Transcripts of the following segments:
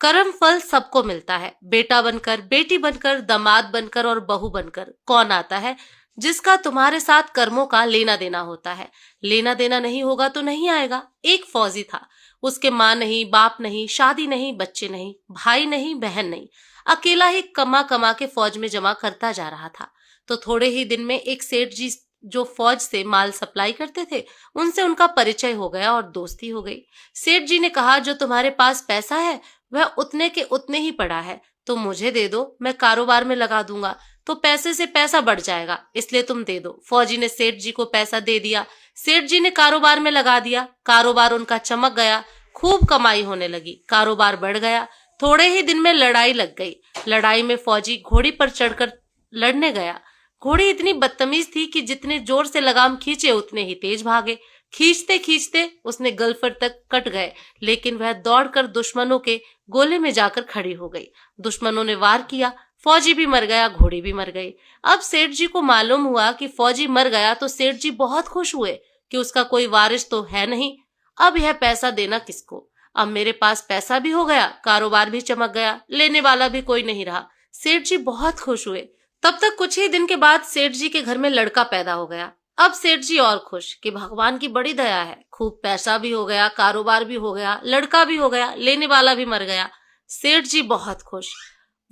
कर्म फल सबको मिलता है, बेटा बनकर, बेटी बनकर, दामाद बनकर और बहू बनकर। कौन आता है जिसका तुम्हारे साथ कर्मों का लेना देना होता है। लेना देना नहीं होगा तो नहीं आएगा। एक फौजी था, उसके माँ नहीं, बाप नहीं, शादी नहीं, बच्चे नहीं, भाई नहीं, बहन नहीं, अकेला ही कमा कमा के फौज में जमा करता जा रहा था। तो थोड़े ही दिन में एक सेठ जी जो फौज से माल सप्लाई करते थे, उनसे उनका परिचय हो गया और दोस्ती हो गई। सेठ जी ने कहा, जो तुम्हारे पास पैसा है वह उतने के उतने ही पड़ा है, तो मुझे दे दो, मैं कारोबार में लगा दूंगा, तो पैसे से पैसा बढ़ जाएगा, इसलिए तुम दे दो। फौजी ने सेठ जी को पैसा दे दिया। सेठ जी ने कारोबार में लगा दिया। कारोबार उनका चमक गया, खूब कमाई होने लगी, कारोबार बढ़ गया। थोड़े ही दिन में लड़ाई लग गई। लड़ाई में फौजी घोड़ी पर चढ़कर लड़ने गया। घोड़ी इतनी बदतमीज थी कि जितने जोर से लगाम खींचे उतने ही तेज भागे। खींचते खींचते उसने गलफर तक कट गए, लेकिन वह दौड़कर दुश्मनों के गोले में जाकर खड़ी हो गई। दुश्मनों ने वार किया, फौजी भी मर गया, घोड़ी भी मर गई। अब सेठ जी को मालूम हुआ कि फौजी मर गया तो सेठ जी बहुत खुश हुए कि उसका कोई वारिस तो है नहीं। अब यह पैसा देना किसको? अब मेरे पास पैसा भी हो गया, कारोबार भी चमक गया, लेने वाला भी कोई नहीं रहा। सेठ जी बहुत खुश हुए। तब तक कुछ ही दिन के बाद सेठ जी के घर में लड़का पैदा हो गया। अब सेठ जी और खुश कि भगवान की बड़ी दया है, खूब पैसा भी हो गया, कारोबार भी हो गया, लड़का भी हो गया, लेने वाला भी मर गया। सेठ जी बहुत खुश।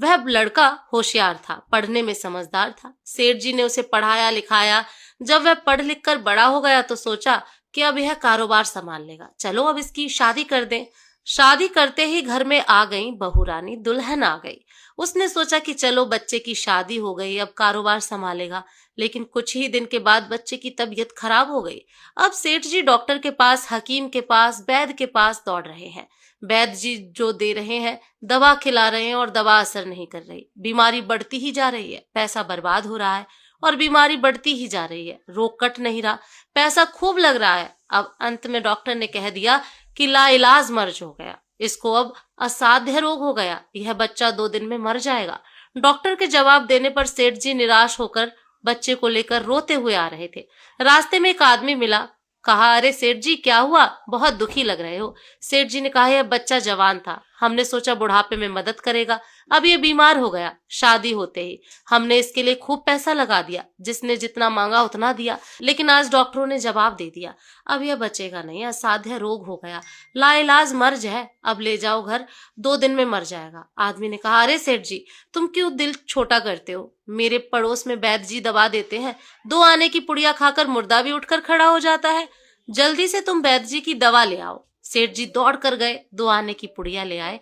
वह लड़का होशियार था, पढ़ने में समझदार था। सेठ जी ने उसे पढ़ाया लिखाया। जब वह पढ़ लिख कर बड़ा हो गया तो सोचा कि अब यह कारोबार संभाल लेगा, चलो अब इसकी शादी कर दें। शादी करते ही घर में आ गई बहू रानी, दुल्हन आ गई। उसने सोचा कि चलो बच्चे की शादी हो गई, अब कारोबार संभालेगा। लेकिन कुछ ही दिन के बाद बच्चे की तबीयत खराब हो गई। अब सेठ जी डॉक्टर के पास, हकीम के पास, वैद्य के पास दौड़ रहे हैं। वैद्य जी जो दे रहे हैं, दवा खिला रहे हैं और दवा असर नहीं कर रही। बीमारी बढ़ती ही जा रही है, पैसा बर्बाद हो रहा है और बीमारी बढ़ती ही जा रही है, रोग कट नहीं रहा, पैसा खूब लग रहा है। अब अंत में डॉक्टर ने कह दिया कि लाइलाज मर्ज हो गया, इसको अब असाध्य रोग हो गया, यह बच्चा 2 दिन में मर जाएगा। डॉक्टर के जवाब देने पर सेठ जी निराश होकर बच्चे को लेकर रोते हुए आ रहे थे। रास्ते में एक आदमी मिला। कहा, अरे सेठ जी क्या हुआ, बहुत दुखी लग रहे हो। सेठ जी ने कहा, यह बच्चा जवान था, हमने सोचा बुढ़ापे में मदद करेगा, अब ये बीमार हो गया। शादी होते ही हमने इसके लिए खूब पैसा लगा दिया, जिसने जितना मांगा उतना दिया, लेकिन आज डॉक्टरों ने जवाब दे दिया, अब यह बचेगा नहीं, असाध्य रोग हो गया, लाइलाज मर्ज है, अब ले जाओ घर, 2 दिन में मर जाएगा। आदमी ने कहा, अरे सेठ जी तुम क्यों दिल छोटा करते हो, मेरे पड़ोस में वैद्य जी दवा देते हैं, 2 आने की पुड़िया खाकर मुर्दा भी उठकर खड़ा हो जाता है, जल्दी से तुम वैद्य जी की दवा ले आओ। सेठ जी दौड़ कर गए, 2 आने की पुड़िया ले आए